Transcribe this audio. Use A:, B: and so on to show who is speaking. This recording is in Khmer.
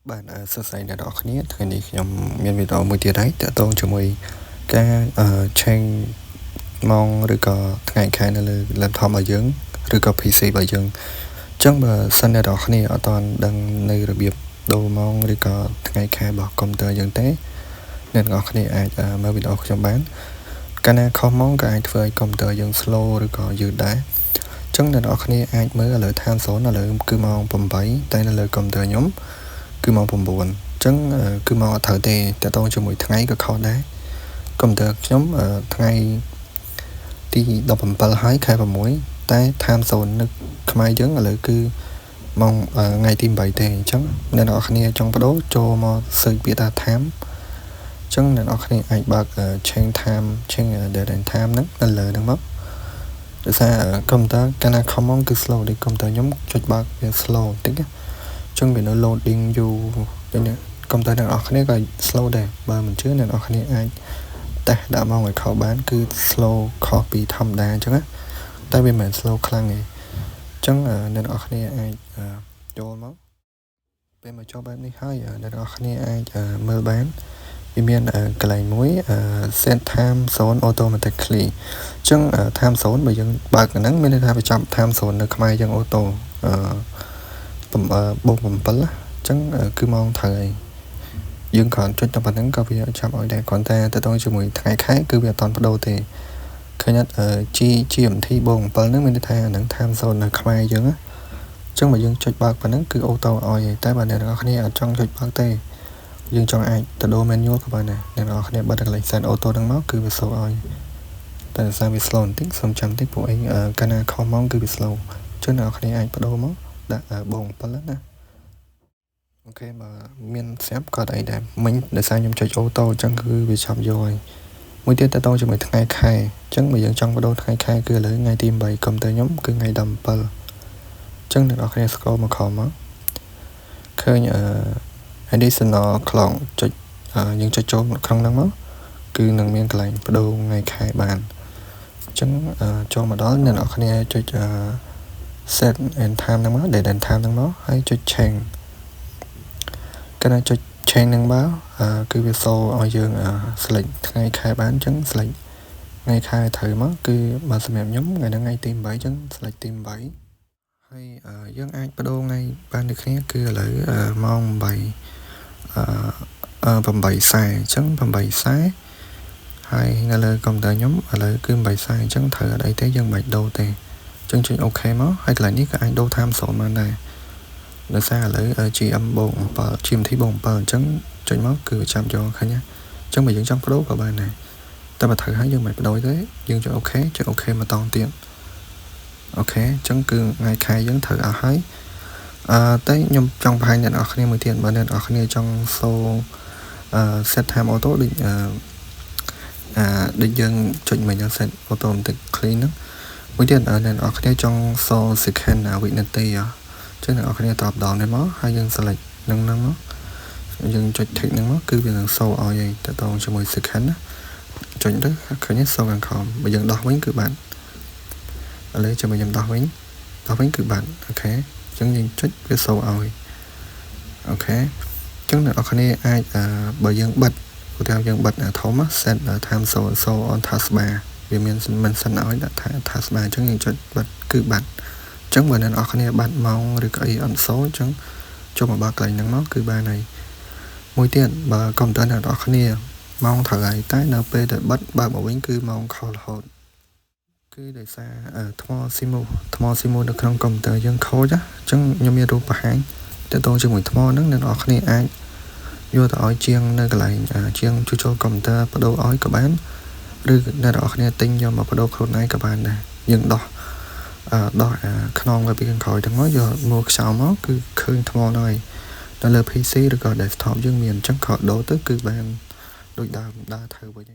A: Bạn sơ sài này đó khnéថ្ងៃនេះខ្ញុំមានវីដេអូមួយទៀតហើយតាក់ទងជាមួយការឆេងម៉ោងឬក៏ថ្ងៃខែនៅលើ laptop របស់យើងឬក៏ PC របស់យើងអញ្ចឹងបើសិនអ្នកនរគ្នាអត់ទាន់ដឹងនៅរបៀបដូរម៉ោងឬក៏ថ្ងៃខែរបស់កុំព្យូទ័រយើងទេអ្នកនរគ្នាអាចមើលវីដេអូខ្ញុំបានកាលណាខុសម៉ោងក៏អាចធ្វើឲ្យកុំព្យូទ័រយើង slow ឬក៏យឺតដែរអញ្ចឹងអ្នកនរគ្នាអាចមើលឥឡូវ time zone ឥឡូវគឺម៉ោង 8 តែនៅលើកុំព្យូទ័រខ្ញុំគឺម៉ោង 9 អញ្ចឹងគឺម៉ោងអត់ត្រូវទេតើតោងជាមួយថ្ងៃក៏ខុសដែរកុំព្យូទ័រខ្ញុំថ្ងៃទី17ហើយខែ6តែ time zone នៅខ្មែរយើងឥឡូវគឺម៉ោងថ្ងៃទី8ទេអញ្ចឹងអ្នកនរគ្នាចង់បដូរចូលមក search ពាក្យថា time អញ្ចឹងអ្នកនរគ្នាអាចបើក change time change date and time ហ្នឹងនៅលើហ្នឹងមកដោយសារកុំព្យូទ័រកាលណាខំម៉ោងគឺ slow ដូចកុំព្យូទ័រខ្ញុំចុចបើកវា slow តិចចឹងវានៅ loading យូរដូចនេះកុំព្យូទ័រអ្នកនរគ្នាក៏ slow ដែរបើមិនជឿអ្នកនរគ្នាអាចតេស្តដាក់ម៉ោងឲ្យខុសបានគឺ slow ខុសពីធម្មតាអញ្ចឹងណាតែវាមិនមែន slow ខ្លាំងទេអញ្ចឹងអ្នកនរគ្នាអាចចូលមកពេលមកចូលបែបនេះហើយអ្នកនរគ្នាអាចមើលបានវាមានកន្លែងមួយset time zone automatically អញ្ចឹង time zone បើយើងបើកហ្នឹងមានន័យថាវាចាប់ time zone នៅខ្មែរយើងអូតូបូក7អញ្ចឹងគឺម៉ោងត្រូវហើយយើងគ្រាន់ចុចតែប៉ុណ្្នឹងក៏វាចាប់ឲ្យដែរគ្រាន់តែទៅដល់ជាមួយថ្ងៃខែគឺវាអត់តបដូរទេឃើញអត់ GMT បូក7ហ្នឹងមានន័យថាហ្នឹង time zone នៅខ្មែរយើងអញ្ចឹងបើយើងចុចបើកប៉ុណ្្នឹងគឺអូតូឲ្យហើយតែបើអ្នកនរគ្នាអត់ចង់ចុចបើកទេយើងចង់អាចទៅដូរ manual ក៏បានដែរអ្នកនរគ្នាបើកកន្លែង set auto ហ្នឹងមកគឺវា slow ឲ្យតែសារវា slow បន្តិចសូមចាំតិចពួកឯងកាលណាខុសម៉ោងគឺវា slow អញ្ចឹងអ្នកនរគ្នាអាចបដូរមកដាក់បូក7ណាអូខេបើមានស្រាប់ក៏អីដែរមិញដោយសារខ្ញុំចុចអូតូអញ្ចឹងគឺវាចាប់យកហើយមួយទៀតតទៅជាមួយថ្ងៃខែអញ្ចឹងបើយើងចង់បដូរថ្ងៃខែគឺឥឡូវថ្ងៃទី8កុំព្យូទ័រខ្ញុំគឺថ្ងៃ17អញ្ចឹងអ្នកនរគ្នា scroll មកខំមកឃើញadditional clock ចុចយើងចុចចូលក្នុងហ្នឹងមកគឺនឹងមានកន្លែងបដូរថ្ងៃខែបានអញ្ចឹងចូលមកដល់អ្នកនរគ្នាចុចset and time ហ្នឹងមក date and time ហ្នឹងមកហើយចុច change កាលណាចុច change ហ្នឹងមកគឺវាសូឲ្យយើងselect ថ្ងៃខែបានអញ្ចឹង select ថ្ងៃខែត្រូវមកគឺបើសម្រាប់ខ្ញុំថ្ងៃហ្នឹងថ្ងៃទី8អញ្ចឹង select ទី8ហើយយើងអាចបដូរថ្ងៃបានដូចគ្នាគឺឥឡូវម៉ោង8 8:40អញ្ចឹង8:40ហើយនៅលើកុំព្យូទ័រខ្ញុំឥឡូវគឺ8:40អញ្ចឹងត្រូវអត់អីទេយើងមិនបាច់ដូរទេអញ្ចឹងចុច OK មកហើយកន្លែងនេះក៏អាចដូរ time zone បានដែរដោយសារឥឡូវ GM បូក7 GMT បូក7អញ្ចឹងចុចមកគឺវាចាប់យកឃើញណាអញ្ចឹងបើយើងចង់បដូរក៏បានដែរតែបើត្រូវហើយយើងមិនបដូរទេយើងចុច OK ចុច OK ម្ដងទៀតអូខេអញ្ចឹងគឺថ្ងៃខែយើងត្រូវអស់ហើយតែខ្ញុំចង់បង្ហាញអ្នកនរគ្នាមួយទៀតបើអ្នកនរគ្នាចង់សូset time auto ដូចយើងចុចមកយើង set automatic clean ហ្នឹងមួយទៀតអ្នកនរគ្នាចង់សូ second វិនាទីចឹងអ្នកនរគ្នាតបដល់នេះមកហើយយើង select ហ្នឹងមកយើងចុច tick ហ្នឹងមកគឺវានឹងសូឲ្យឯងតទៅជាមួយ second ណាចុចទៅឃើញសូខាងក្រោមបើយើងដោះវិញគឺបានឥឡូវចាំខ្ញុំដោះវិញគឺបានអូខេអញ្ចឹងយើងចុចវាសូឲ្យអូខេអញ្ចឹងអ្នកនរគ្នាអាចបើយើងបិទឧទាហរណ៍យើងបិទធំ set time zone so on taskbar វាមានមិនសិនឲ្យដាក់ថា taskbar អញ្ចឹងយើងចុចបិទគឺបាត់អញ្ចឹងបើអ្នកនរគ្នាបាត់ម៉ោងឬក៏អីអត់សូអញ្ចឹងចូលមកបើកកន្លែងហ្នឹងមកគឺបានហើយមួយទៀតបើកុំព្យូទ័រអ្នកនរគ្នាម៉ោងត្រូវហើយតែនៅពេលដែលបិទបើកមកវិញគឺម៉ោងខុសរហូតគឺដោយសារថ្មស៊ីម៉ូនៅក្នុងកុំព្យូទ័រយើងខូចអញ្ចឹងខ្ញុំមានរូបបង្ហាញទៅតជាមួយថ្មហ្នឹងអ្នកនរគ្នាអាចយកទៅឲ្យជាងនៅកន្លែងជាងជួសជុលកុំព្យូទ័របដូរឲ្យក៏បានឬអ្នកនរគ្នាទិញយកមកបដូរខ្លួនឯងក៏បានដែរយើងដោះខ្នងវាពីខាងក្រោយទាំងមកយកមកខ្ចោមកគឺឃើញថ្មនោះហើយនៅលើ PC ឬក៏ desktop យើងមានអញ្ចឹងក៏ដូរទៅគឺបានដូចដើរត្រូវវិញ